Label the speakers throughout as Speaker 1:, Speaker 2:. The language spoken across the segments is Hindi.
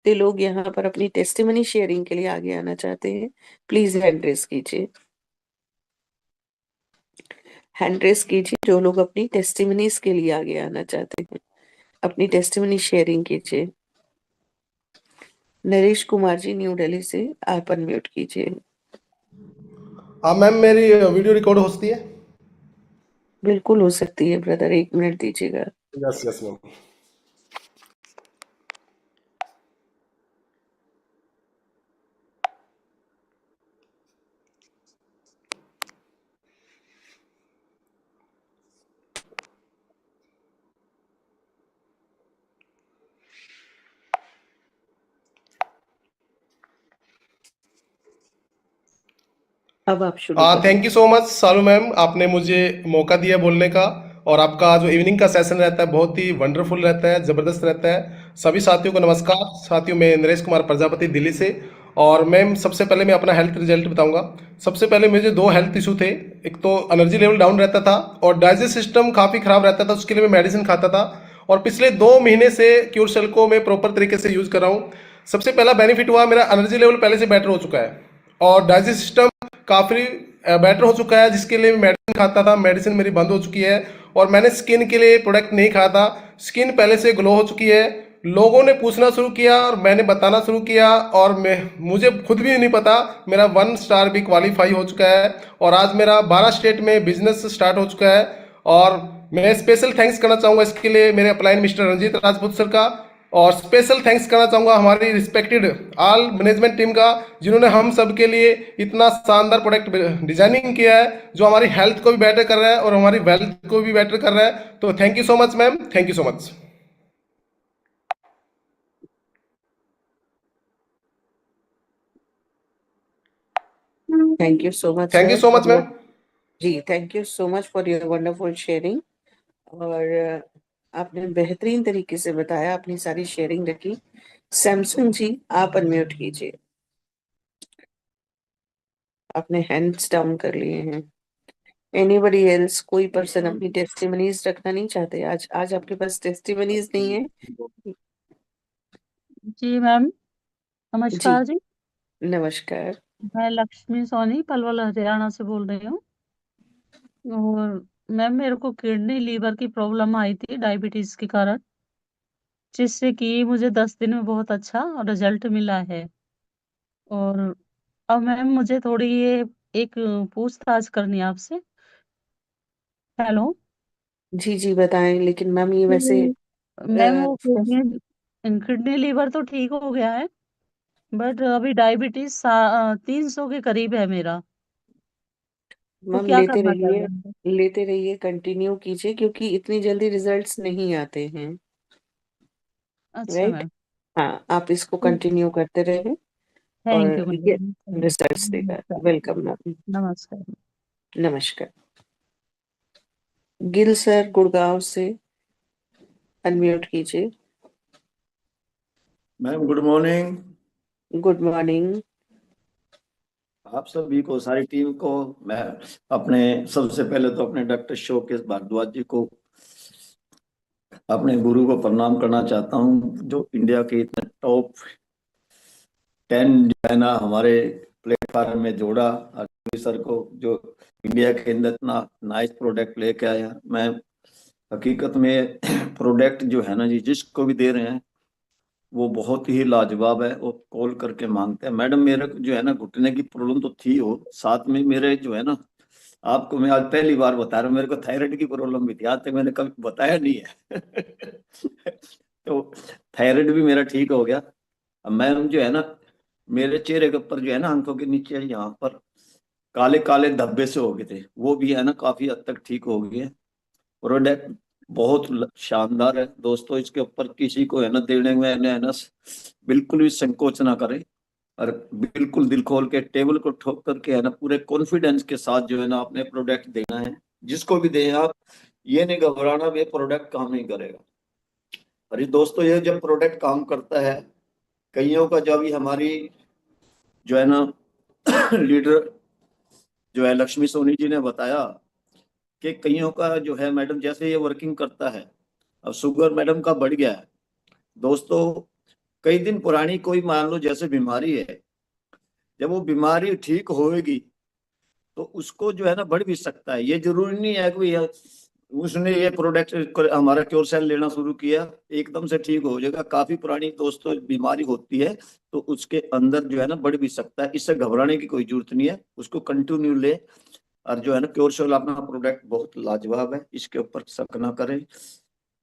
Speaker 1: जितने लोग यहाँ पर अपनी टेस्टिमनी शेयरिंग के लिए आगे आना चाहते हैं, प्लीज हैंड रेस कीजिए। हैंड रेस कीजिए जो लोग अपनी टेस्टिमनीज के लिए आगे आना चाहते हैं, अपनी टेस्टिमनी शेयरिंग कीजिए। नरेश कुमार जी न्यू दिल्ली से, आप अनम्यूट कीजिए।
Speaker 2: हाँ मैम, मेरी वीडियो रिकॉर्ड हो सकती है?
Speaker 1: बिल्कुल हो सकती है ब्रदर, 1 मिनट दीजिएगा।
Speaker 2: Yes yes ma'am.
Speaker 1: अब आप शुरू करें।
Speaker 2: Thank you so much Salu ma'am, आपने मुझे मौका दिया बोलने का। और आपका जो इवनिंग का सेशन रहता है बहुत ही वंडरफुल रहता है, ज़बरदस्त रहता है। सभी साथियों को नमस्कार। साथियों, मैं नरेश कुमार प्रजापति दिल्ली से। और मैम, सबसे पहले मैं अपना हेल्थ रिजल्ट बताऊंगा। सबसे पहले मुझे 2 हेल्थ इशू थे। एक तो एनर्जी लेवल डाउन रहता था और डाइजेस्ट सिस्टम काफ़ी खराब रहता था, उसके लिए मैं मेडिसिन खाता था। और पिछले 2 महीने से क्योर सेल को मैं प्रॉपर तरीके से यूज़ कर रहा हूँ। सबसे पहला बेनिफिट हुआ, मेरा एनर्जी लेवल पहले से बेटर हो चुका है और डाइजेस्ट सिस्टम काफ़ी बेटर हो चुका है, जिसके लिए मेडिसिन खाता था, मेडिसिन मेरी बंद हो चुकी है। और मैंने स्किन के लिए प्रोडक्ट नहीं खाया था, स्किन पहले से ग्लो हो चुकी है। लोगों ने पूछना शुरू किया और मैंने बताना शुरू किया, और मैं मुझे खुद भी नहीं पता, मेरा 1 स्टार भी क्वालिफाई हो चुका है। और आज मेरा 12 स्टेट में बिजनेस स्टार्ट हो चुका है। और मैं स्पेशल थैंक्स करना चाहूँगा इसके लिए मेरे upline mister Ranjeet Rajput sir का। और स्पेशल थैंक्स करना चाहूँगा हमारी रिस्पेक्टेड ऑल मैनेजमेंट टीम का, जिन्होंने हम सब के लिए इतना शानदार प्रोडक्ट डिजाइनिंग किया है, जो हमारी हेल्थ को भी बेटर कर रहा है और हमारी वेल्थ को भी बेटर कर रहा है। तो thank you so much ma'am, thank you so much.
Speaker 1: Thank you so much
Speaker 2: thank you
Speaker 1: sir
Speaker 2: so
Speaker 1: for
Speaker 2: much
Speaker 1: your,
Speaker 2: ma'am.
Speaker 1: जी thank you so much for your wonderful sharing. और आपने बेहतरीन तरीके से बताया, अपनी सारी शेयरिंग रखी। सैमसंग जी, आप अनम्यूट कीजिए। आपने हैंड्स डाउन कर लिए हैं। एनीबडी एल्स, कोई पर्सन अपनी टेस्टिमनीज रखना नहीं चाहते? आज आज आपके पास टेस्टिमनीज नहीं है?
Speaker 3: जी मैम,
Speaker 1: जी
Speaker 3: नमस्कार जी।
Speaker 1: नमस्कार।
Speaker 3: मैं लक्ष्मी सोनी पलवल हरियाणा से बोल रही हूँ। और मैम, मेरे को किडनी लीवर की प्रॉब्लम आई थी डायबिटीज के कारण, जिससे कि मुझे 10 दिन में बहुत अच्छा रिजल्ट मिला है। और अब मैम, मुझे थोड़ी ये एक पूछताछ करनी है आपसे। हेलो।
Speaker 1: जी जी बताएं, लेकिन मैम ये वैसे
Speaker 3: मैम, वो किडनी लीवर तो ठीक हो गया है, बट अभी डायबिटीज 300 के करीब है मेरा। तो
Speaker 1: मैम
Speaker 3: क्या करना चाहिए?
Speaker 1: लेते रहिए, कंटिन्यू कीजिए, क्योंकि इतनी जल्दी रिजल्ट्स नहीं आते हैं।
Speaker 3: अच्छा
Speaker 1: राइट।
Speaker 3: मैम।
Speaker 1: हाँ, आप इसको कंटिन्यू करते रहिए
Speaker 3: थैंक यू
Speaker 1: और ये
Speaker 3: मैम।
Speaker 1: रिजल्ट्स देगा। Welcome ma'am.
Speaker 3: नमस्कार।
Speaker 1: नमस्कार। गिल सर गुड़गांव से, अनम्यूट कीजिए।
Speaker 4: Ma'am good morning.
Speaker 1: Good morning.
Speaker 4: आप सभी को, सारी टीम को, मैं अपने सबसे पहले तो अपने डॉक्टर शोकेश भारद्वाज जी को, अपने गुरु को प्रणाम करना चाहता हूँ, जो इंडिया के इतने टॉप 10 जो है ना हमारे प्लेटफॉर्म में जोड़ा। और सर को जो इंडिया के अंदर इतना नाइस प्रोडक्ट लेके आया। मैं हकीकत में प्रोडक्ट जो है ना जी, जिसको भी दे रहे हैं वो बहुत ही लाजवाब है। वो कॉल करके मांगते हैं, मैडम मेरे को जो है ना घुटने की प्रॉब्लम तो थी, हो साथ में मेरे जो है ना, आपको मैं आज पहली बार बता रहा हूँ, मेरे को थायराइड की प्रॉब्लम भी थी, आज तक मैंने कभी बताया नहीं है। तो थायराइड भी मेरा ठीक हो गया। अब मैम जो है ना, मेरे चेहरे के ऊपर जो है ना, आंखों के नीचे यहाँ पर काले काले धब्बे से हो गए थे, वो भी है ना काफी हद तक ठीक हो गए हैं। प्रोडक्ट बहुत शानदार है दोस्तों। इसके ऊपर किसी को है ना देने में है ना बिल्कुल भी संकोच ना करें, और बिल्कुल दिल खोल के टेबल को ठोक करके है ना पूरे कॉन्फिडेंस के साथ जो है ना अपने प्रोडक्ट देना है। जिसको भी दें आप, ये नहीं घबराना ये प्रोडक्ट काम नहीं करेगा। अरे दोस्तों, ये जब प्रोडक्ट काम करता है, कईयों का, जब भी हमारी जो है ना लीडर जो है लक्ष्मी सोनी जी ने बताया कि कईयों का जो है मैडम जैसे ये वर्किंग करता है, अब शुगर मैडम का बढ़ गया है दोस्तों। कई दिन पुरानी कोई मान लो जैसे बीमारी है, जब वो बीमारी ठीक होएगी तो उसको जो है ना बढ़ भी सकता है। ये जरूरी नहीं है कि उसने ये प्रोडक्ट हमारा क्योर सेल लेना शुरू किया एकदम से ठीक हो जाएगा। काफी पुरानी दोस्तों बीमारी होती है तो उसके अंदर जो है ना बढ़ भी सकता है। इससे घबराने की कोई जरूरत नहीं है, उसको कंटिन्यू ले। और जो है ना क्योर सेल अपना प्रोडक्ट बहुत लाजवाब है, इसके ऊपर शक ना करें।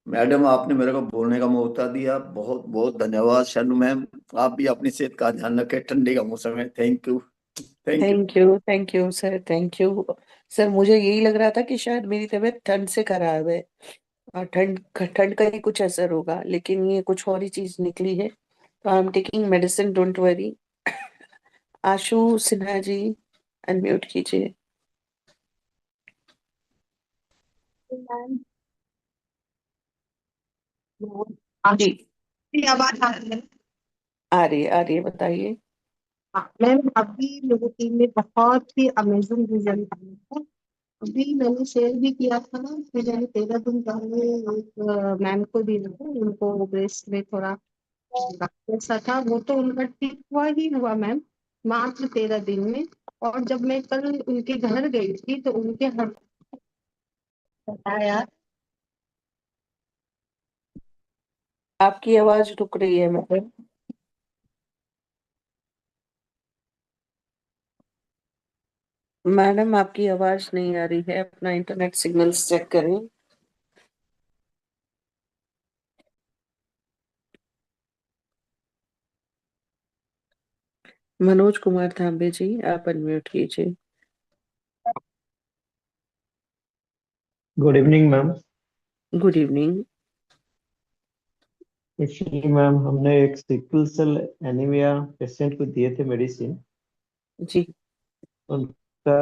Speaker 4: मैडम आपने मेरे को बोलने का मौका दिया, बहुत बहुत धन्यवाद। शानू मैम आप भी अपनी सेहत का ध्यान रखें, ठंडी का मौसम है। Thank you, thank you.
Speaker 1: Thank you sir, thank you sir. मुझे यही लग रहा था कि शायद मेरी तबीयत ठंड से खराब है और ठंड ठंड का ही कुछ असर होगा, लेकिन ये कुछ और ही चीज निकली है। तो I am taking medicine, don't worry. Ashu Sinha ji, unmute कीजिए।
Speaker 5: मैम,
Speaker 1: जी,
Speaker 5: आपकी आवाज आ रही है?
Speaker 1: आ रही है, बताइए।
Speaker 5: हाँ, मैम अभी मेरी टीम में बहुत ही अमेजिंग रिजल्ट आया है। अभी मैंने शेयर भी किया था ना कि मैंने 13 दिन पहले एक मैम को दिया था, उनको ब्रेस्ट में थोड़ा ऐसा था, वो तो उनका ठीक हुआ ही हुआ मैम, मात्र 13 दिन में। और जब मैं कल उनके घर गई थी तो उनके हस्बैंड बताया।
Speaker 1: आपकी आवाज रुक रही है मैडम। मैडम आपकी आवाज नहीं आ रही है, अपना इंटरनेट सिग्नल्स चेक करें। मनोज कुमार तांबे जी, आप अनम्यूट कीजिए।
Speaker 6: Good evening ma'am.
Speaker 1: Good evening.
Speaker 6: Actually ma'am हमने एक सिकल सेल एनीमिया पेशेंट को दिए थे मेडिसिन।
Speaker 1: जी,
Speaker 6: उनका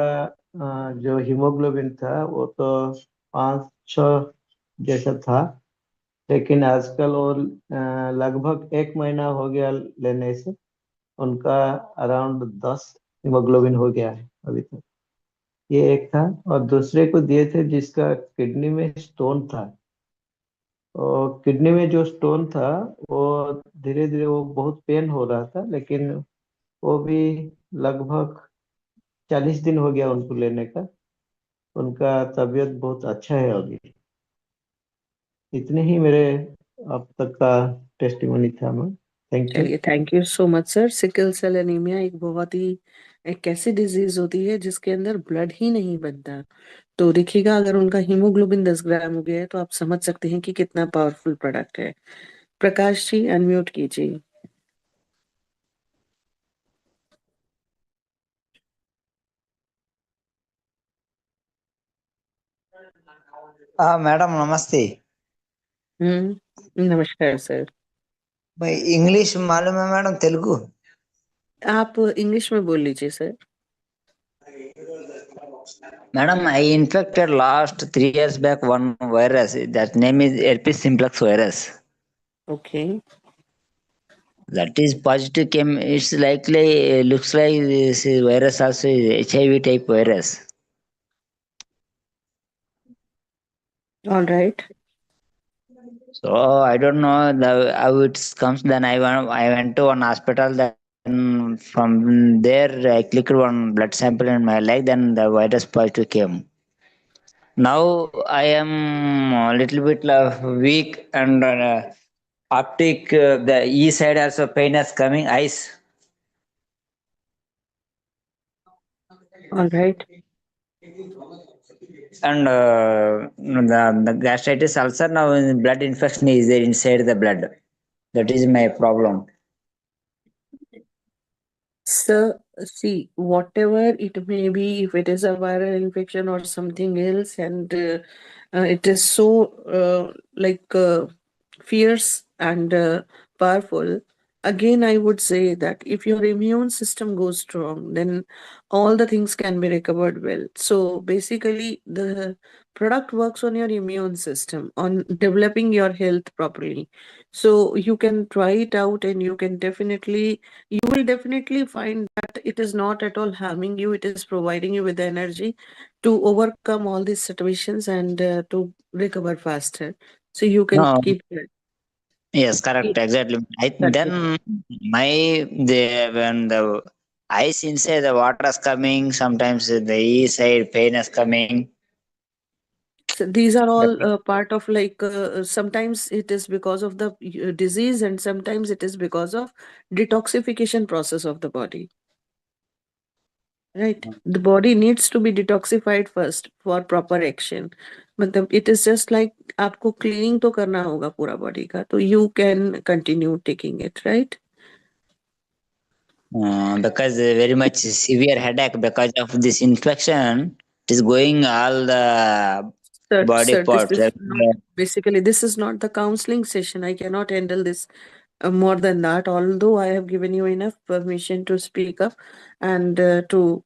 Speaker 6: जो हीमोग्लोबिन था वो तो 5-6 जैसा था, लेकिन आजकल वो लगभग 1 महीना हो गया लेने से उनका अराउंड 10 हीमोग्लोबिन हो गया है अभी तक। ये एक था। और दूसरे को दिए थे जिसका किडनी में स्टोन था। और किडनी में जो स्टोन था वो धीरे धीरे वो बहुत पेन हो रहा था, लेकिन वो भी लगभग 40 दिन हो गया उनको लेने का। उनका तबीयत बहुत अच्छा है अभी। इतने ही मेरे अब तक का टेस्टिमोनी था मैम। Thank you.
Speaker 1: चलिए, thank you so much sir. Sickle cell anaemia एक बहुत ही एक ऐसी डिजीज होती है जिसके अंदर ब्लड ही नहीं बनता। तो देखिएगा, अगर उनका हीमोग्लोबिन 10 ग्राम हो गया है तो आप समझ सकते हैं कि कितना पावरफुल प्रोडक्ट है। प्रकाश जी, अनम्यूट कीजिए।
Speaker 7: मैडम नमस्ते।
Speaker 1: नमस्कार सर।
Speaker 7: भाई इंग्लिश मालूम है मैडम, तेलुगु?
Speaker 1: आप इंग्लिश में बोल लीजिए sir.
Speaker 7: Madam, I infected last 3 years back one virus. That name is herpes simplex virus.
Speaker 1: Okay,
Speaker 7: That is positive came. It's likely looks like this virus also is HIV type virus.
Speaker 1: All right.
Speaker 7: So I don't know how it comes. Then I went to one hospital. Then from there I clicked one blood sample in my leg. Then the virus positive came. Now I am a little bit weak and optic, the E side also pain is coming, eyes.
Speaker 1: All right.
Speaker 7: And the gastritis ulcer, now blood infection is there inside the blood. That is my problem.
Speaker 1: Sir, see, whatever it may be, if it is a viral infection or something else, and it is so fierce and powerful, again, I would say that if your immune system goes strong, then all the things can be recovered well. So basically, the product works on your immune system, on developing your health properly. So you can try it out, and you will definitely find that it is not at all harming you. It is providing you with the energy to overcome all these situations and to recover faster. So you can
Speaker 7: No,
Speaker 1: keep it.
Speaker 7: Yes, correct, exactly.
Speaker 1: Correct.
Speaker 7: When the eyes inside the water is coming, sometimes the E side pain is coming.
Speaker 1: So these are all part of like sometimes it is because of the disease and sometimes it is because of detoxification process of the body. Right. The body needs to be detoxified first for proper action. मतलब it is just like आपको cleaning तो करना होगा पूरा body का, तो you can continue taking it, right?
Speaker 7: Because very much severe headache because of this infection. It is going all the body
Speaker 1: Sir, this
Speaker 7: parts.
Speaker 1: is not basically this is not the counseling session. I cannot handle this more than that. Although I have given you enough permission to speak up and to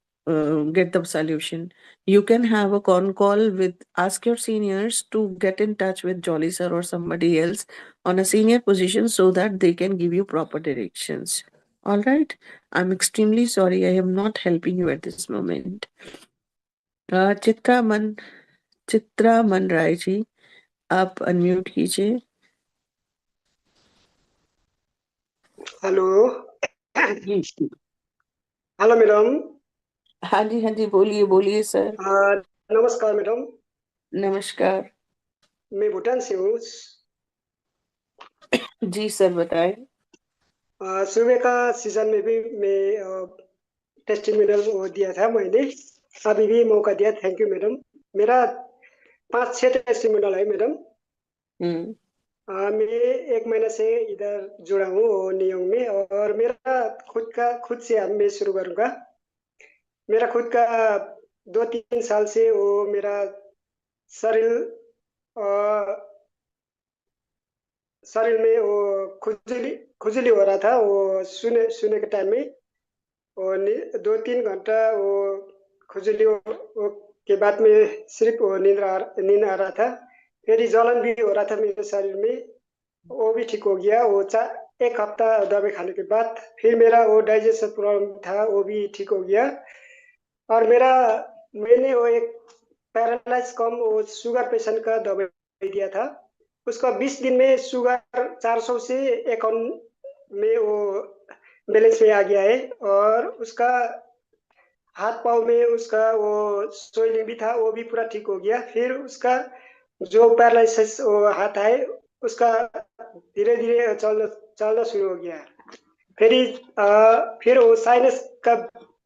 Speaker 1: get the solution. You can have a con call with ask your seniors to get in touch with Jolly sir or somebody else on a senior position so that they can give you proper directions. All right. I'm extremely sorry. I am not helping you at this moment. Chitra मन राय जी, आप अनम्यूट कीजिए।
Speaker 8: हेलो
Speaker 1: जी
Speaker 8: हेलो मैडम।
Speaker 1: हाँ जी बोलिए सर।
Speaker 8: नमस्कार मैडम,
Speaker 1: नमस्कार।
Speaker 8: मैं भूटान से हूँ।
Speaker 1: जी सर बताएं।
Speaker 8: सुबह का सीजन में भी मैं टेस्टिमोनियल वो दिया था मैंने, अभी भी मौका दिया। Thank you madam. मेरा 5-6 टेस्टिमोनियल है मैडम। मैं 1 महीना से इधर जुड़ा हूँ नियोंग में, और मेरा खुद से अब मैं शुरू करूँगा। मेरा खुद का 2-3 साल से वो मेरा शरीर में वो खुजली हो रहा था। वो सुने के टाइम में वो 2-3 घंटा वो खुजली के बाद में सिर्फ वो नींद आ रहा था। फिर जलन भी हो रहा था मेरे शरीर में, वो भी ठीक हो गया। वो 1 हफ्ता दवाई खाने के बाद फिर मेरा वो डाइजेशन प्रॉब्लम था, वो भी ठीक हो गया। और मैंने वो एक पैरालाइज कम वो शुगर पेशेंट का दवाई दिया था। उसका 20 दिन में शुगर 400 से 51 में वो बैलेंस में आ गया है। और उसका हाथ पाँव में उसका वो स्वेलिंग भी था, वो भी पूरा ठीक हो गया। फिर उसका जो पैरालिसिस वो हाथ है उसका धीरे धीरे चलना शुरू हो गया। फिर वो साइनस का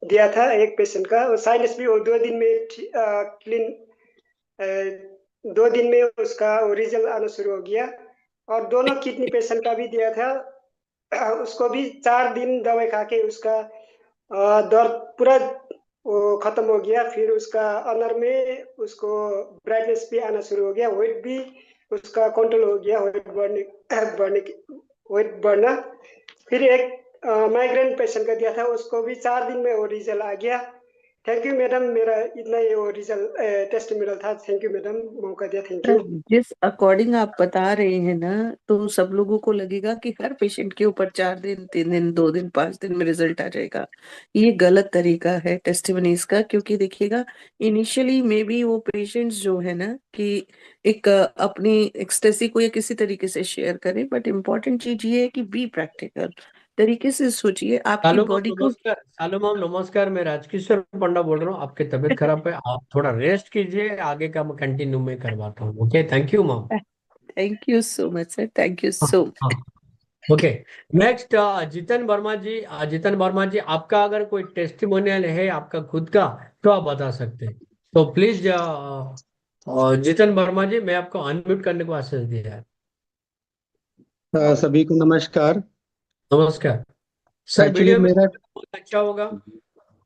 Speaker 8: दिया था एक पेशेंट का, वो साइनस भी वो 2 दिन में क्लीन 2 दिन में उसका वो रिजल्ट आना शुरू हो गया। और दोनों किडनी पेशेंट का भी दिया था, उसको भी 4 दिन दवाई खा के उसका दर्द पूरा वो खत्म हो गया। फिर उसका अंदर में उसको ब्राइटनेस भी आना शुरू हो गया, वेट भी उसका कंट्रोल हो गया, वेट बढ़ना। फिर एक माइग्रेन पेशेंट का दिया था, उसको भी 4 दिन में वो रिजल्ट आ गया। थैंक यू मैडम, मेरा इतना ही वो रिजल्ट टेस्टिमोनियल था। थैंक यू मैडम, मौका दिया। Thank you.
Speaker 1: जिस अकॉर्डिंग आप बता रहे हैं ना, तो सब लोगों को लगेगा कि हर पेशेंट के ऊपर 4 दिन 3 दिन 2 दिन 5 दिन में रिजल्ट आ जाएगा। ये गलत तरीका है टेस्टिमोनीज का, क्योंकि देखिएगा इनिशियली मे बी वो पेशेंट्स जो है ना कि एक अपनी एक्सटेसी को या किसी तरीके से शेयर करें, बट इम्पोर्टेंट चीज ये है कि बी प्रैक्टिकल तरीके से सोचिए आपकी बॉडी को।
Speaker 9: सालू मैम नमस्कार, मैं राजकिशोर पंडा बोल रहा हूँ। आपकी तबीयत खराब है, आप थोड़ा रेस्ट कीजिए, आगे का मैं कंटिन्यू में करवाता हूँ। Okay, thank you ma'am.
Speaker 1: Thank you so much sir, thank you so much.
Speaker 9: Okay, next Jitan Verma ji. Jitan Verma ji, आपका अगर कोई टेस्टिमोनियल है आपका खुद का तो आप बता सकते हैं। तो प्लीज जितन वर्मा जी, मैं आपको अनम्यूट करने को आदेश दिया है।
Speaker 10: सभी को नमस्कार।
Speaker 9: नमस्कार सर।
Speaker 10: एक्चुअली
Speaker 9: वीडियो में
Speaker 10: मेरा
Speaker 9: बहुत अच्छा होगा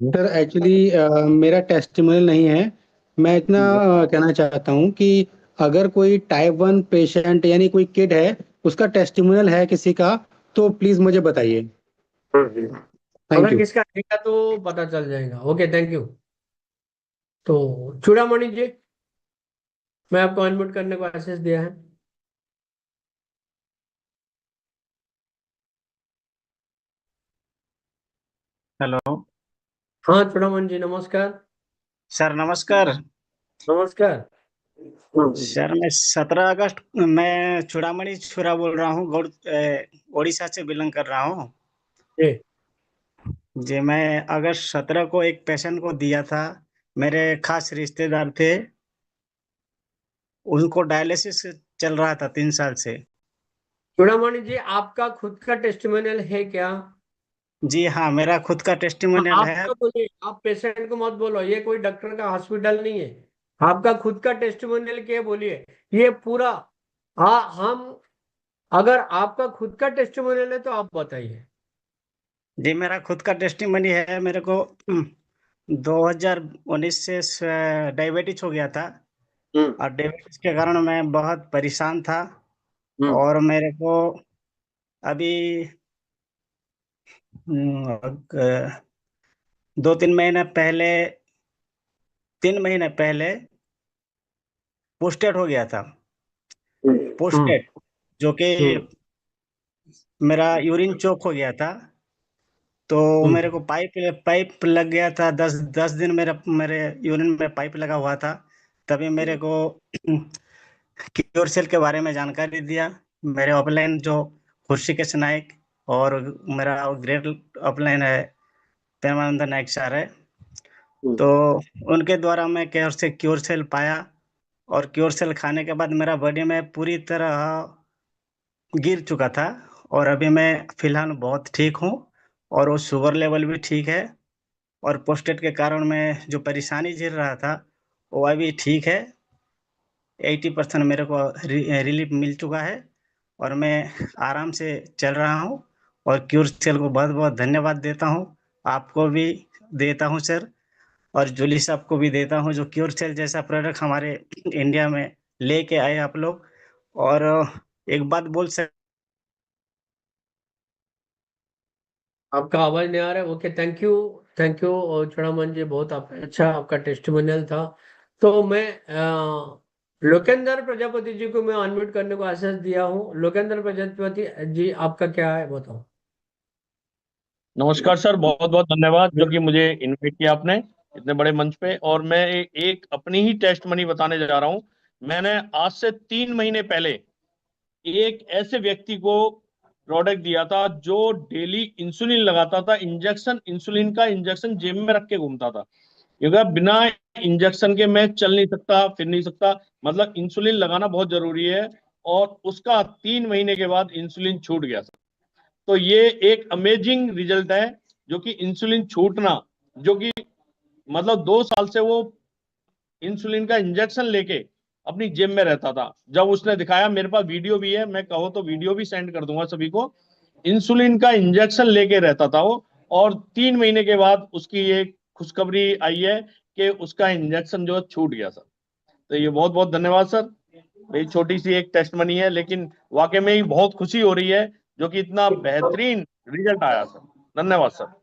Speaker 10: सर एक्चुअली मेरा टेस्टिमोनियल नहीं है। मैं इतना कहना चाहता हूँ कि अगर कोई टाइप 1 पेशेंट यानी कोई किड है, उसका टेस्टिमोनियल है किसी का, तो प्लीज मुझे बताइए। थैंक
Speaker 9: अगर
Speaker 10: यू।
Speaker 9: किसका आएगा तो पता चल जाएगा। Okay, thank you. तो चूड़ामणि जी, मैं आपको अनम्यूट करने को आदेश दिया है।
Speaker 11: हेलो
Speaker 9: हाँ चूड़ामणि जी, नमस्कार।
Speaker 11: सर। नमस्कार।
Speaker 9: नमस्कार।
Speaker 11: सर मैं 17 अगस्त मैं चूड़ामणि छुरा बोल रहा हूँ, उड़ीसा से बिलोंग कर रहा हूँ
Speaker 9: जी
Speaker 11: जी। मैं अगस्त 17 को एक पेशेंट को दिया था, मेरे खास रिश्तेदार थे, उनको डायलिसिस चल रहा था 3 साल से।
Speaker 9: चूड़ामणि जी, आपका खुद का टेस्टिमोनियल है क्या?
Speaker 11: जी हाँ, मेरा खुद का टेस्टिमोनियल है।
Speaker 9: आपका बोलिए, आप पेशेंट को मत बोलो, ये कोई डॉक्टर का हॉस्पिटल नहीं है। आपका खुद का टेस्टिमोनियल क्या है बोलिए। ये पूरा, हाँ, हम, अगर आपका खुद का टेस्टिमोनियल है तो आप बताइए।
Speaker 11: जी मेरा खुद का टेस्टिमनी है। मेरे को 2019 से डायबिटीज हो गया था, और डायबिटीज के कारण मैं बहुत परेशान था। और मेरे को अभी 2-3 महीने पहले, 3 महीने पहले पोस्टेड हो गया था। पोस्टेड, जो कि मेरा यूरिन चोक हो गया था, तो मेरे को पाइप पाइप लग गया था। 10 दिन मेरे यूरिन में पाइप लगा हुआ था। तभी मेरे को क्योर सेल के बारे में जानकारी दिया मेरे अपलाइन जो हृषिकेश नायक, और मेरा ग्रेड अपलाइन है प्रेमानंद नायक सर है। तो उनके द्वारा मैं क्योर सेल पाया, और क्योर सेल खाने के बाद मेरा बॉडी में पूरी तरह गिर चुका था। और अभी मैं फिलहाल बहुत ठीक हूँ, और वो शुगर लेवल भी ठीक है। और पोस्टेट के कारण मैं जो परेशानी झेल रहा था, वो अभी ठीक है। 80% मेरे को रिलीफ मिल चुका है, और मैं आराम से चल रहा हूँ। और क्यूर सेल को बहुत बहुत धन्यवाद देता हूँ, आपको भी देता हूँ सर, और जूली साहब को भी देता हूँ, जो क्यूर सेल जैसा प्रोडक्ट हमारे इंडिया में लेके आए आप लोग। और एक बात बोल सक
Speaker 9: आपका आवाज नहीं आ रहा है। Okay, thank you, thank you Chudamani ji, बहुत अच्छा आपका टेस्टिमोनियल था। तो मैं लोकेंद्र प्रजापति जी को मैं अनम्यूट करने को आदेश दिया हूँ। लोकेंद्र प्रजापति जी, आपका क्या है बताओ।
Speaker 12: नमस्कार सर, बहुत बहुत धन्यवाद जो कि मुझे इनवाइट किया आपने इतने बड़े मंच पे। और मैं एक अपनी ही टेस्ट मनी बताने जा रहा हूँ। मैंने आज से 3 महीने पहले एक ऐसे व्यक्ति को प्रोडक्ट दिया था जो डेली इंसुलिन लगाता था। इंजेक्शन, इंसुलिन का इंजेक्शन जेब में रख के घूमता था, क्योंकि बिना इंजेक्शन के मैं चल नहीं सकता, फिर नहीं सकता, मतलब इंसुलिन लगाना बहुत जरूरी है। और उसका 3 महीने के बाद इंसुलिन छूट गया। तो ये एक अमेजिंग रिजल्ट है, जो कि इंसुलिन छूटना, जो कि मतलब 2 साल से वो इंसुलिन का इंजेक्शन लेके अपनी जेब में रहता था। जब उसने दिखाया, मेरे पास वीडियो भी है, मैं कहो तो वीडियो भी सेंड कर दूंगा सभी को। इंसुलिन का इंजेक्शन लेके रहता था वो, और 3 महीने के बाद उसकी ये खुशखबरी आई है कि उसका इंजेक्शन जो छूट गया सर। तो ये बहुत बहुत धन्यवाद सर। मेरी छोटी सी एक टेस्ट मनी है, लेकिन वाकई में ही बहुत खुशी हो रही है, जो कि इतना बेहतरीन रिजल्ट आया सर। धन्यवाद sir.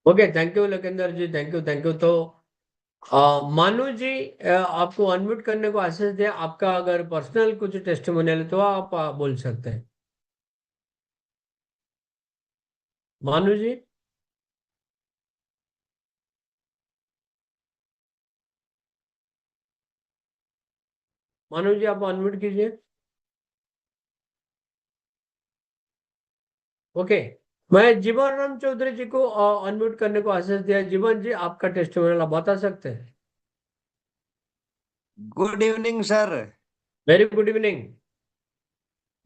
Speaker 9: Okay, thank you Lokendra ji, thank you, thank you. तो मानु जी, आपको अनम्यूट करने को आदेश दिया। आपका अगर पर्सनल कुछ टेस्टिमोनियल है तो आप बोल सकते हैं। मानु जी, मानु जी, आप अनम्यूट कीजिए। ओके, मैं जीवन राम चौधरी जी को अनम्यूट करने को आदेश दिया। जीवन जी, आपका टेस्टिमोनियल आप बता सकते हैं।
Speaker 13: Good evening sir.
Speaker 9: Very good evening.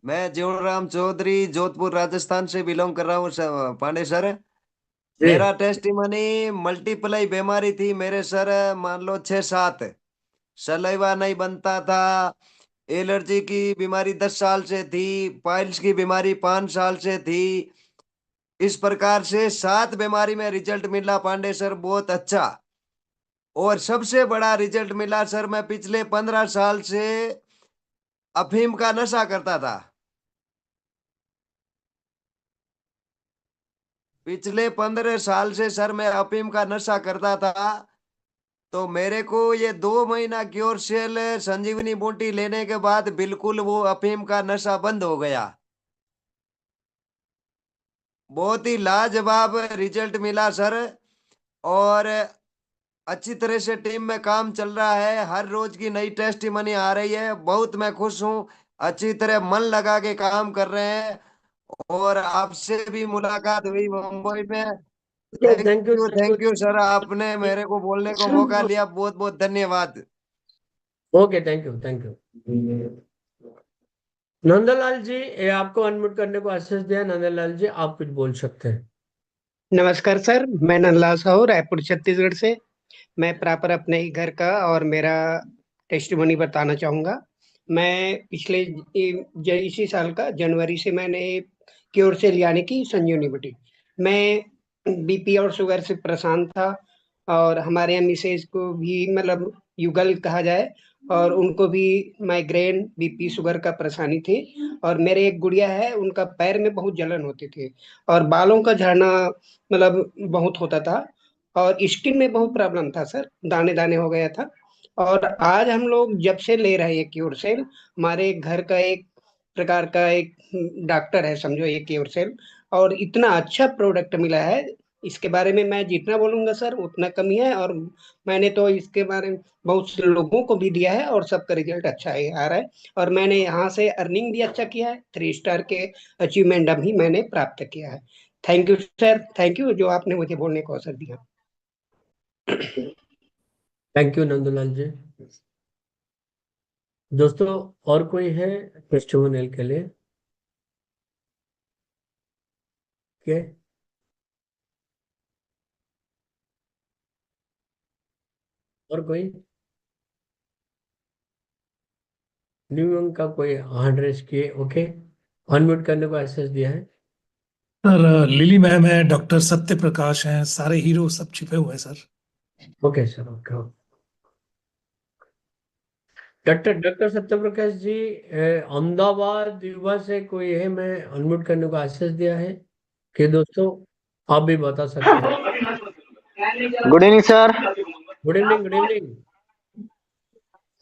Speaker 13: मैं जीवनराम चौधरी जोधपुर राजस्थान से बिलोंग कर रहा हूँ पांडे सर।
Speaker 9: जी
Speaker 13: मेरा टेस्टिमनी मल्टीप्लाई बीमारी थी मेरे सर, मान लो 6-7। सलाइवा नहीं बनता था। एलर्जी की बीमारी 10 साल से थी। पाइल्स की बीमारी 5 साल से थी। इस प्रकार से 7 बीमारी में रिजल्ट मिला पांडे सर, बहुत अच्छा। और सबसे बड़ा रिजल्ट मिला सर, मैं पिछले 15 साल से अफीम का नशा करता था। पिछले 15 साल से सर मैं अफीम का नशा करता था। तो मेरे को ये 2 महीना क्योर सेल संजीवनी बूटी लेने के बाद बिल्कुल वो अफीम का नशा बंद हो गया। बहुत ही लाजवाब रिजल्ट मिला सर। और अच्छी तरह से टीम में काम चल रहा है, हर रोज की नई टेस्टिमनी आ रही है, बहुत मैं खुश हूँ। अच्छी तरह मन लगा के काम कर रहे हैं और आपसे भी मुलाकात हुई मुंबई में।
Speaker 9: Thank you
Speaker 13: thank you sir, आपने मेरे को बोलने को मौका लिया, बहुत बहुत धन्यवाद।
Speaker 9: Okay, thank you. Nandlal ji, ये आपको अनम्यूट करने को एक्सेस दिया। नंदलाल जी, आप कुछ बोल सकते हैं।
Speaker 10: नमस्कार सर, मैं नंदलाल साहू, रायपुर छत्तीसगढ़ से। मैं प्रॉपर अपने ही घर का और मेरा टेस्टिमोनी बताना चाहूँगा। मैं पिछले इसी साल का जनवरी से मैंने क्योर सेल यानी कि संजीवनी बूटी, मैं बीपी और शुगर से परेशान था और हमारे यहाँ मिसेज को भी मतलब युगल कहा जाए और उनको भी माइग्रेन बीपी शुगर का परेशानी थी। और मेरे एक गुड़िया है, उनका पैर में बहुत जलन होती थी और बालों का झड़ना मतलब बहुत होता था और स्किन में बहुत प्रॉब्लम था सर, दाने दाने हो गया था। और आज हम लोग जब से ले रहे हैं क्योर सेल, हमारे घर का एक प्रकार का एक डॉक्टर है समझो ये क्योर सेल, और इतना अच्छा प्रोडक्ट मिला है, इसके बारे में मैं जितना बोलूंगा सर उतना कम ही है। और मैंने तो इसके बारे में बहुत से लोगों को भी दिया है और सबका रिजल्ट अच्छा है आ रहा है। और मैंने यहाँ से अर्निंग भी अच्छा किया है, 3 स्टार के अचीवमेंट भी मैंने प्राप्त किया है। Thank you sir, thank you जो आपने मुझे बोलने को अवसर दिया।
Speaker 9: थैंक यू नंदलाल जी। दोस्तों, और कोई है टेस्टिमोनियल के लिए? के और कोई न्यू यंग का कोई हैंड रेस किए? ओके, अनम्यूट करने को एक्सेस दिया है।
Speaker 14: सर लिली मैम है, डॉक्टर सत्य प्रकाश हैं, सारे हीरो सब छिपे हुए हैं sir.
Speaker 9: Okay sir, okay. Doctor Satyaprakash ji, Ahmedabad युवा से कोई है? मैं अनम्यूट करने को एक्सेस दिया है कि दोस्तों आप भी बता सकते हैं।
Speaker 15: Good evening sir.
Speaker 9: Good evening.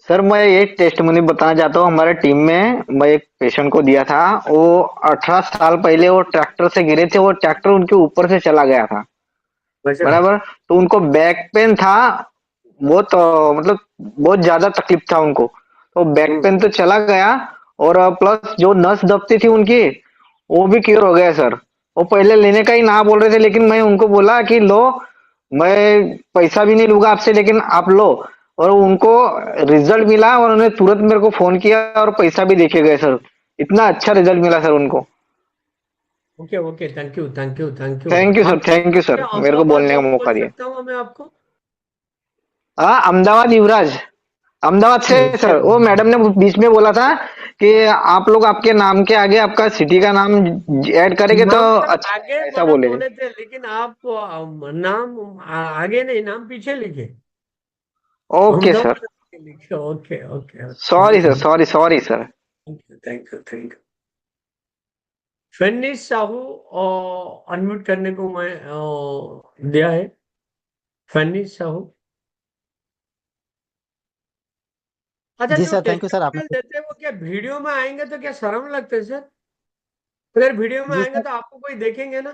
Speaker 15: Sir मैं एक टेस्टमनी बताना चाहता हूँ। हमारे टीम में मैं एक पेशेंट को दिया था, वो 18 साल पहले वो ट्रैक्टर से गिरे थे, वो ट्रैक्टर उनके ऊपर से चला गया था, बराबर। तो उनको बैक पेन था बहुत, मतलब बहुत ज्यादा तकलीफ था उनको। तो बैक पेन तो चला गया और प्लस जो नस दबती थी उनकी वो भी क्योर हो गया सर। वो पहले लेने का ही ना बोल रहे थे, लेकिन मैं उनको बोला कि लो, मैं पैसा भी नहीं लूंगा आपसे, लेकिन आप लो। और उनको रिजल्ट मिला और उन्होंने तुरंत मेरे को फोन किया और पैसा भी देके गए सर। इतना अच्छा रिजल्ट मिला सर उनको।
Speaker 9: Okay, thank you.
Speaker 15: Thank you sir, मेरे को बोलने का मौका दिया।
Speaker 9: सकता हूँ मैं आपको?
Speaker 15: हाँ, अहमदाबाद से सर। वो मैडम ने बीच में बोला था कि आप लोग आपके नाम के आगे आपका सिटी का नाम ऐड करेंगे तो अच्छा,
Speaker 9: आगे
Speaker 15: ऐसा
Speaker 9: मतलब
Speaker 15: बोले
Speaker 9: बोले थे, लेकिन आप नाम आगे नहीं, नाम पीछे लिखे।
Speaker 15: ओके सर,
Speaker 9: अहमदाबाद लिखे। Okay.
Speaker 15: Sorry sir.
Speaker 9: Thank you. Phanis Sahu unmute करने को मैं दिया है। फैनिस साहू, अच्छा,
Speaker 16: जी
Speaker 9: जो
Speaker 16: सर, थैंक यू सर। आपने
Speaker 9: टेस्टिमोनियल देते हैं वो क्या वीडियो में आएंगे तो क्या शर्म लगते है सर? अगर वीडियो में
Speaker 16: जी
Speaker 9: आएंगे
Speaker 16: सर,
Speaker 9: तो आपको कोई देखेंगे ना।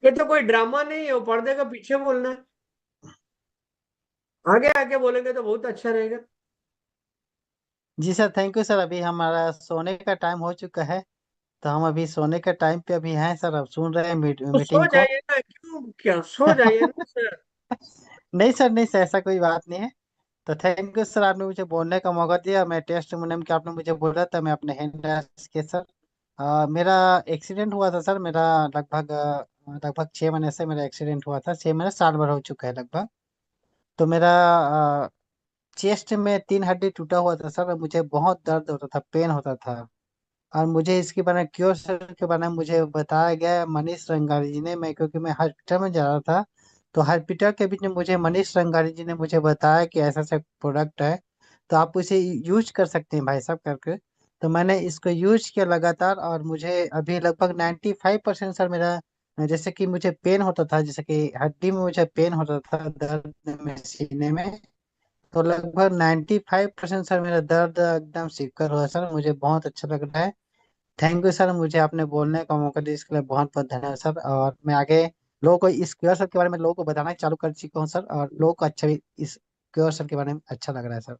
Speaker 9: ये तो कोई ड्रामा नहीं है, वो पर्दे का पीछे बोलना है। आगे आके बोलेंगे तो बहुत अच्छा रहेगा।
Speaker 16: जी सर, थैंक यू सर। अभी हमारा सोने का टाइम हो चुका है, तो हम अभी सोने के टाइम पे अभी हैं सर। अब सुन रहे हैं
Speaker 9: तो सो
Speaker 16: मीटिंग को।
Speaker 9: जाइए ना, क्यों क्या सो जाइए ना सर।
Speaker 16: नहीं सर, ऐसा कोई बात नहीं है। तो थैंक यू सर, आपने मुझे बोलने का मौका दिया। मैं टेस्ट मुनम के आपने मुझे बोला था, मैं अपने हैंड के सर। मेरा एक्सीडेंट हुआ था सर। मेरा लगभग 6 महीने से मेरा एक्सीडेंट हुआ था। 6 महीने साल भर हो चुका है लगभग। तो मेरा चेस्ट में 3 हड्डी टूटा हुआ था सर। मुझे बहुत दर्द होता था, पेन होता था। और मुझे इसके बारे में क्योर सर के बारे में मुझे बताया गया मनीष रंगारी जी ने। मैं क्योंकि मैं हॉस्पिटल में जा रहा था, तो हॉस्पिटल के बीच में मुझे मनीष रंगारी जी ने मुझे बताया कि ऐसा ऐसा प्रोडक्ट है, तो आप इसे यूज कर सकते हैं भाई साहब करके। तो मैंने इसको यूज किया लगातार और मुझे अभी लगभग 95% सर मेरा, जैसे कि मुझे पेन होता था, जैसे कि हड्डी में मुझे पेन होता था, दर्द में सीने में, तो लगभग 95% सर मेरा दर्द एकदम सीकर हुआ सर। मुझे बहुत अच्छा लग रहा है। थैंक यू सर, मुझे आपने बोलने का मौका दिया, इसके लिए बहुत बहुत धन्यवाद सर। और मैं आगे लोगों को इस क्यूआर सर के बारे में लोगों को बताना चालू कर चुका हूँ सर, और लोगों को अच्छा भी इस क्यूआर सर के बारे में अच्छा लग रहा है sir.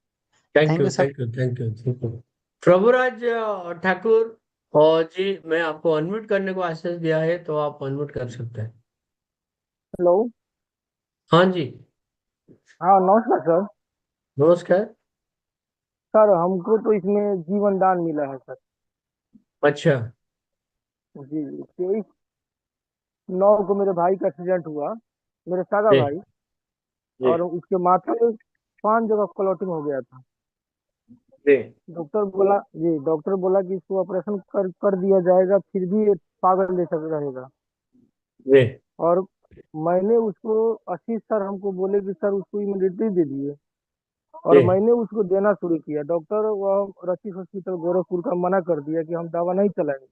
Speaker 9: Thank
Speaker 16: thank
Speaker 9: you,
Speaker 16: you sir.
Speaker 9: Thank you, thank you, thank you. Prabhuraj Thakur और जी, मैं आपको अनम्यूट करने को आदेश दिया है, तो आप अनम्यूट कर सकते हैं।
Speaker 17: हेलो।
Speaker 9: हाँ जी,
Speaker 17: हाँ नमस्कार सर।
Speaker 9: नमस्कार।
Speaker 17: सर हमको तो इसमें जीवन दान मिला है सर।
Speaker 9: अच्छा।
Speaker 17: जी जी 23/9 को मेरे भाई का एक्सीडेंट हुआ, मेरे सगा
Speaker 9: जी
Speaker 17: भाई,
Speaker 9: जी
Speaker 17: और उसके माथे में 5 जगह क्लॉटिंग हो गया था।
Speaker 9: जी
Speaker 17: डॉक्टर बोला कि इसको ऑपरेशन कर दिया जाएगा, फिर भी ये पागल जैसा रहेगा।
Speaker 9: जी
Speaker 17: और मैंने उसको 80 सर हमको बोले कि सर उसको इमिडिएटली दे दिए, और
Speaker 9: जी
Speaker 17: मैंने उसको देना शुरू किया। डॉक्टर वह रचिस हॉस्पिटल गोरखपुर का मना कर दिया कि हम दवा नहीं चलाएंगे।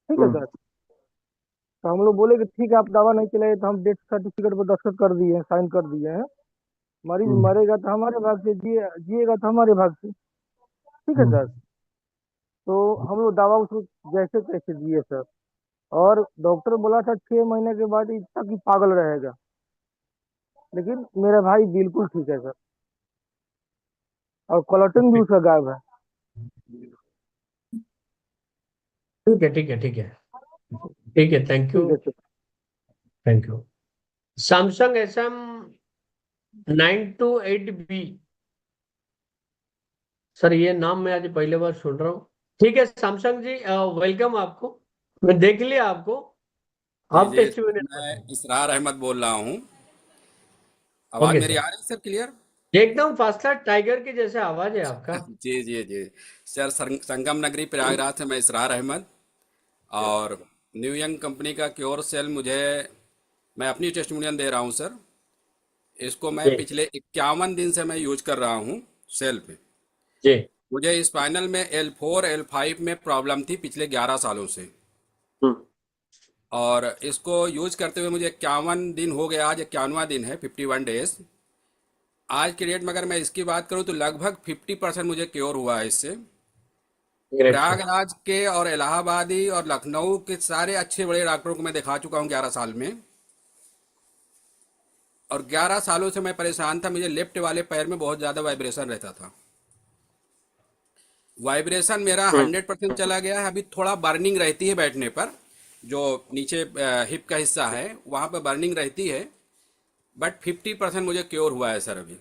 Speaker 17: ठीक है सर। तो हम लोग बोले कि ठीक है आप दवा नहीं चलाइए, तो हम डेथ सर्टिफिकेट पर दस्तखत कर दिए हैं, साइन कर दिए हैं। मरीज मरेगा तो हमारे भाग से, जिएगा तो हमारे भाग से। ठीक है सर। तो हम लोग दवा उसको जैसे तैसे दिए सर, और डॉक्टर बोला था 6 महीने के बाद इतना कि पागल रहेगा, लेकिन मेरा भाई बिल्कुल ठीक है सर, और क्लॉटिंग भी उसका गायब है।
Speaker 9: ठीक है, ठीक है, ठीक है, ठीक है। थैंक यू,
Speaker 17: ठीक है sir.
Speaker 9: Thank you. Samsung SM 928B, sir ये नाम मैं आज पहले बार सुन रहा हूँ। ठीक है सैमसंग जी, वेलकम आपको। मैं देख लिया आपको,
Speaker 18: जी
Speaker 9: आप
Speaker 18: जी,
Speaker 9: टेस्टिमोनियल
Speaker 18: मैं
Speaker 9: बताइए।
Speaker 18: इसरार अहमद बोल रहा हूँ। आवाज़
Speaker 9: ओके
Speaker 18: मेरी
Speaker 9: सर,
Speaker 18: आ रही है सर क्लियर?
Speaker 9: एकदम फास्टर टाइगर की जैसे आवाज है आपका।
Speaker 18: जी जी जी सर, संगम नगरी प्रयागराज से मैं इसरार अहमद, और न्यू यंग कंपनी का क्योर सेल मैं अपनी टेस्टिमोनियल दे रहा हूँ सर। इसको मैं
Speaker 9: जी
Speaker 18: पिछले 51 दिन से मैं यूज कर रहा हूँ सेल पे।
Speaker 9: जी
Speaker 18: मुझे स्पाइनल में L4 L5 में प्रॉब्लम थी पिछले 11 सालों से, और इसको यूज करते हुए मुझे 51 दिन हो गया, आज 51वां दिन है, 51 डेज। आज की डेट में अगर मैं इसकी बात करूं तो लगभग 50% मुझे क्योर हुआ है इससे।
Speaker 9: Great sir.
Speaker 18: प्रयागराज के और इलाहाबादी और लखनऊ के सारे अच्छे बड़े डॉक्टरों को मैं दिखा चुका हूं 11 साल में, और 11 सालों से मैं परेशान था। मुझे लेफ्ट वाले पैर में बहुत ज़्यादा वाइब्रेशन रहता था। वाइब्रेशन मेरा 100% चला गया है। अभी थोड़ा बर्निंग रहती है बैठने पर, जो नीचे हिप का हिस्सा है वहाँ पर बर्निंग रहती है, बट 50% मुझे क्योर हुआ है सर अभी।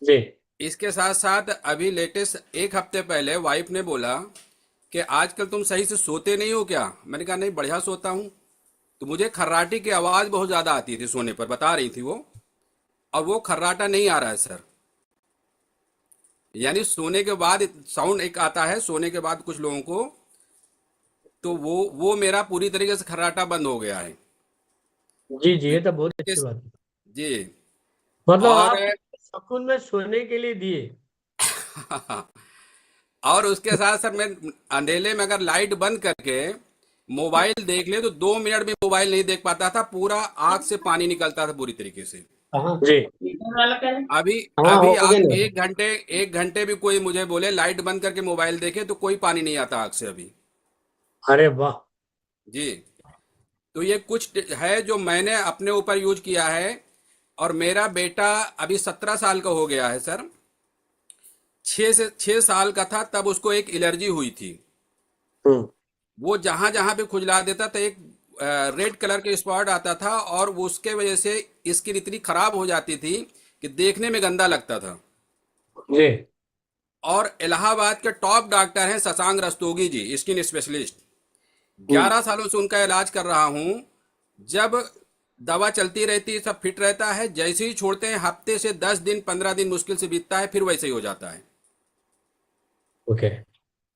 Speaker 9: जी
Speaker 18: इसके साथ साथ अभी लेटेस्ट 1 हफ्ते पहले वाइफ ने बोला कि आजकल तुम सही से सोते नहीं हो क्या? मैंने कहा नहीं, बढ़िया सोता हूँ। तो मुझे खर्राटे की आवाज़ बहुत ज़्यादा आती थी सोने पर, बता रही थी वो, और वो खर्राटा नहीं आ रहा है सर। यानी सोने के बाद साउंड एक आता है सोने के बाद कुछ लोगों को, तो वो मेरा पूरी तरीके से खर्राटा बंद हो गया है।
Speaker 9: जी जी, ये तो बहुत अच्छी बात है।
Speaker 18: जी।
Speaker 9: मतलब
Speaker 18: और
Speaker 9: आप सुकून में सोने के लिए दिए।
Speaker 18: और उसके साथ सर, मैं अंधेले में अगर लाइट बंद करके मोबाइल देख ले तो 2 मिनट भी मोबाइल नहीं देख पाता था, पूरा आंख से पानी निकलता था पूरी तरीके से।
Speaker 9: जी
Speaker 18: अभी
Speaker 9: हाँ,
Speaker 18: अभी
Speaker 9: हो गया
Speaker 18: आप
Speaker 9: ना।
Speaker 18: 1 घंटे भी कोई मुझे बोले लाइट बंद करके मोबाइल देखे तो कोई पानी नहीं आता आंख से अभी।
Speaker 9: अरे वाह।
Speaker 18: जी। तो ये कुछ है जो मैंने अपने ऊपर यूज किया है। और मेरा बेटा अभी 17 साल का हो गया है सर। 6 साल का था तब उसको एक एलर्जी हुई थी। वो जहां जहां पे खुजला देता था, एक रेड कलर के स्पॉट आता था, और वो उसके वजह से स्किन इतनी खराब हो जाती थी कि देखने में गंदा लगता था।
Speaker 9: जी
Speaker 18: और इलाहाबाद के टॉप डॉक्टर हैं शशांक रस्तोगी जी, स्किन स्पेशलिस्ट। 11 सालों से उनका इलाज कर रहा हूं। जब दवा चलती रहती है सब फिट रहता है, जैसे ही छोड़ते हैं हफ्ते से 10 दिन 15 दिन मुश्किल से बीतता है, फिर वैसे ही हो जाता है।
Speaker 9: ओके।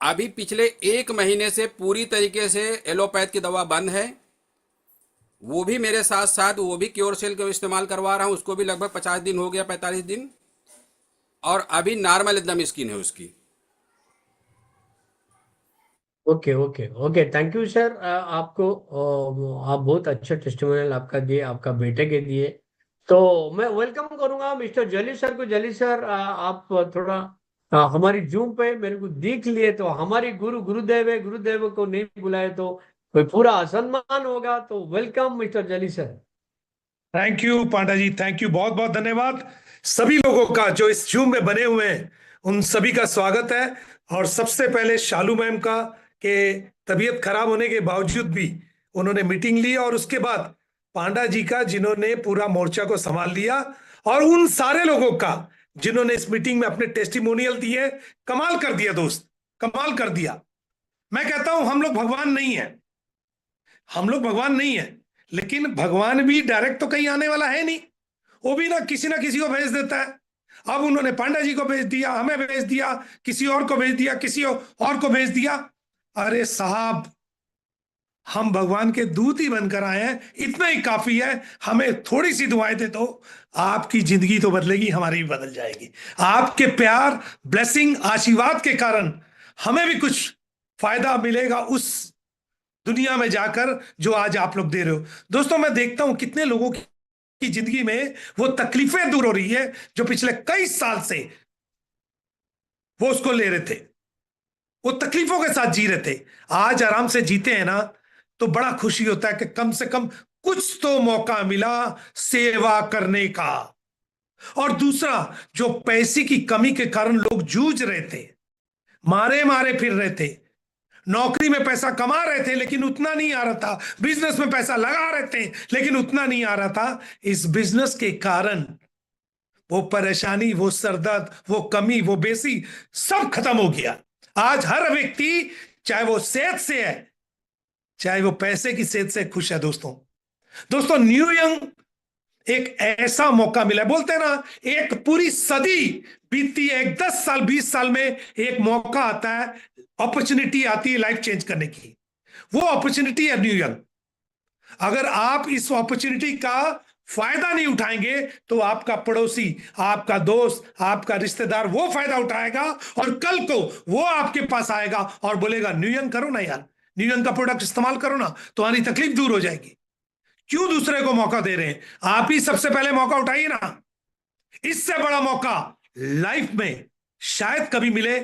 Speaker 18: अभी पिछले 1 महीने से पूरी तरीके से एलोपैथ की दवा बंद है। वो भी मेरे साथ साथ वो भी क्योर सेल का इस्तेमाल करवा रहा हूँ, उसको भी लगभग 50 दिन हो गया, 45 दिन, और अभी नॉर्मल एकदम स्किन है उसकी।
Speaker 9: Okay okay okay, thank you sir. आपको आप बहुत अच्छा टेस्टिमोनियल आपका दिए, आपका बेटे के दिए। तो मैं वेलकम करूंगा मिस्टर जली सर को। जली सर, आप थोड़ा हमारी जूम पे मेरे को देख लिए, तो हमारी गुरुदेव है, गुरुदेव को नहीं बुलाए तो कोई पूरा असम्मान होगा तो welcome mister Jali sir.
Speaker 14: Thank you Panda ji, thank you, बहुत बहुत धन्यवाद सभी लोगों का जो इस जूम में बने हुए हैं, उन सभी का स्वागत है। और सबसे पहले शालू मैम का के तबीयत खराब होने के बावजूद भी उन्होंने मीटिंग ली, और उसके बाद पांडा जी का जिन्होंने पूरा मोर्चा को संभाल लिया, और उन सारे लोगों का जिन्होंने इस मीटिंग में अपने टेस्टिमोनियल दिए। कमाल कर दिया दोस्त, कमाल कर दिया। मैं कहता हूं हम लोग भगवान नहीं है, हम लोग भगवान नहीं है, लेकिन भगवान भी डायरेक्ट तो कहीं आने वाला है नहीं, वो भी ना किसी को भेज देता है। अब उन्होंने पांडा जी को भेज दिया, हमें भेज दिया, किसी और को भेज दिया, किसी और को भेज दिया। अरे साहब, हम भगवान के दूत ही बनकर आए हैं, इतना ही काफी है। हमें थोड़ी सी दुआएं दे दो, आपकी जिंदगी तो बदलेगी, हमारी भी बदल जाएगी। आपके प्यार, ब्लेसिंग, आशीर्वाद के कारण हमें भी कुछ फायदा मिलेगा उस दुनिया में जाकर जो आज आप लोग दे रहे हो। दोस्तों, मैं देखता हूं कितने लोगों की जिंदगी में वो तकलीफें दूर हो रही है जो पिछले कई साल से वो उसको ले रहे थे, वो तकलीफों के साथ जी रहे थे। आज आराम से जीते हैं ना, तो बड़ा खुशी होता है कि कम से कम कुछ तो मौका मिला सेवा करने का। और दूसरा, जो पैसे की कमी के कारण लोग जूझ रहे थे, मारे मारे फिर रहे थे, नौकरी में पैसा कमा रहे थे लेकिन उतना नहीं आ रहा था, बिजनेस में पैसा लगा रहे थे लेकिन उतना नहीं आ रहा था, इस बिजनेस के कारण वो परेशानी, वो सरदर्द, वो कमी, वो बेसी सब खत्म हो गया। आज हर व्यक्ति, चाहे वो सेहत से है, चाहे वो पैसे की सेहत से खुश है। दोस्तों न्यू यंग एक ऐसा मौका मिला है, बोलते हैं ना, एक पूरी सदी बीतती है, एक 10 साल 20 साल में एक मौका आता है, अपॉर्चुनिटी आती है लाइफ चेंज करने की। वो अपॉर्चुनिटी है न्यू यंग। अगर आप इस अपॉर्चुनिटी का फायदा नहीं उठाएंगे तो आपका पड़ोसी, आपका दोस्त, आपका रिश्तेदार वो फायदा उठाएगा, और कल को वो आपके पास आएगा और बोलेगा न्यू यंग करो ना यार, न्यू यंग का प्रोडक्ट इस्तेमाल करो ना, तुम्हारी तकलीफ दूर हो जाएगी। क्यों दूसरे को मौका दे रहे हैं? आप ही सबसे पहले मौका उठाइए ना। इससे बड़ा मौका लाइफ में शायद कभी मिले,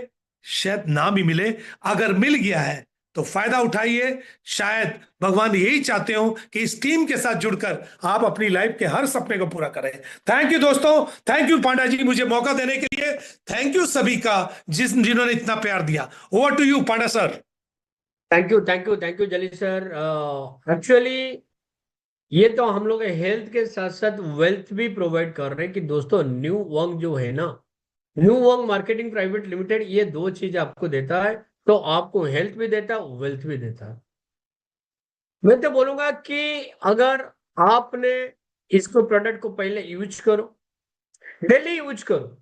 Speaker 14: शायद ना भी मिले। अगर मिल गया है तो फायदा उठाइए। शायद भगवान यही चाहते हो कि इस टीम के साथ जुड़कर आप अपनी लाइफ के हर सपने को पूरा करें। थैंक यू दोस्तों, थैंक यू पांडा जी मुझे मौका देने के लिए। थैंक यू सभी का जिन्होंने इतना प्यार दिया। Over to you Panda sir.
Speaker 9: Thank you Jali sir. Actually ये तो हम लोग हेल्थ के साथ साथ वेल्थ भी प्रोवाइड कर रहे हैं कि दोस्तों न्यू वंग जो है ना, न्यू वंग मार्केटिंग प्राइवेट लिमिटेड, ये दो चीज आपको देता है, तो आपको हेल्थ भी देता है, वेल्थ भी देता है। मैं तो बोलूंगा कि अगर आपने इसको प्रोडक्ट को पहले यूज करो, डेली यूज करो।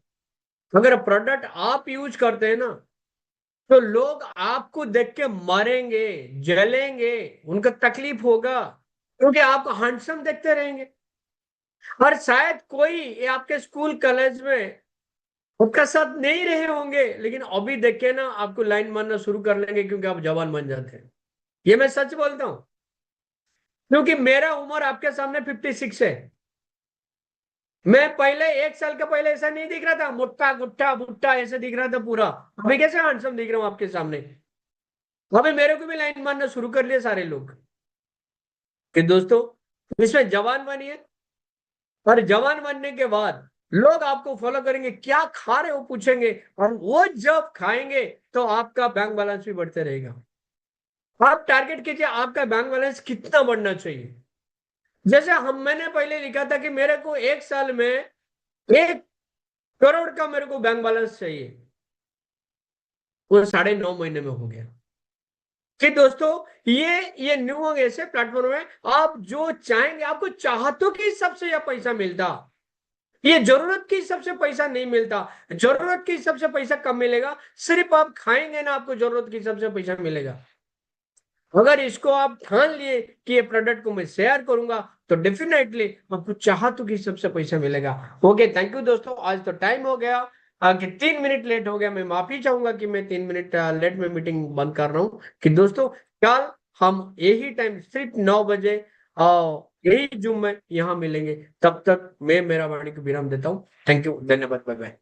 Speaker 9: अगर प्रोडक्ट आप यूज करते हैं ना, तो लोग आपको देख के मरेंगे, जलेंगे, उनका तकलीफ होगा, क्योंकि आप हैंडसम देखते रहेंगे। और शायद कोई आपके स्कूल कॉलेज में आपका साथ नहीं रहे होंगे, लेकिन अभी देख के ना आपको लाइन मारना शुरू कर लेंगे, क्योंकि आप जवान बन जाते हैं। ये मैं सच बोलता हूं, क्योंकि मेरा उम्र आपके सामने 56 है। मैं पहले 1 साल के पहले ऐसा नहीं दिख रहा था, मोटा गुट्टा बुट्टा ऐसे दिख रहा था पूरा। अभी कैसे हैंडसम दिख रहा हूं आपके सामने। अभी मेरे को भी लाइन मारना शुरू कर लिया सारे लोग कि दोस्तों इसमें जवान बनिए, और जवान बनने के बाद लोग आपको फॉलो करेंगे, क्या खा रहे हो पूछेंगे, और वो जब खाएंगे तो आपका बैंक बैलेंस भी बढ़ते रहेगा। आप टारगेट कीजिए आपका बैंक बैलेंस कितना बढ़ना चाहिए। जैसे मैंने पहले लिखा था कि मेरे को 1 साल में 1 करोड़ का मेरे को बैंक बैलेंस चाहिए, वो 9.5 महीने में हो गया। कि दोस्तों ये न्यू ऐसे प्लेटफॉर्म है, आप जो चाहेंगे, आपको चाहतों के हिसाब से यह पैसा मिलता, ये जरूरत के हिसाब से पैसा नहीं मिलता। जरूरत के हिसाब से पैसा कम मिलेगा, सिर्फ आप खाएंगे ना, आपको जरूरत के हिसाब से पैसा मिलेगा। अगर इसको आप ठान लिए कि ये प्रोडक्ट को मैं शेयर करूंगा, तो डेफिनेटली आपको चाहतों के हिसाब से पैसा मिलेगा। ओके, थैंक यू दोस्तों। आज तो टाइम हो गया कि 3 मिनट लेट हो गया। मैं माफी चाहूंगा कि मैं 3 मिनट लेट में मीटिंग बंद कर रहा हूं। कि दोस्तों कल हम यही टाइम सिर्फ 9 बजे यही जूम में यहाँ मिलेंगे। तब तक मैं मेरा वाणी को विराम देता हूँ। थैंक यू, धन्यवाद, बाय बाय।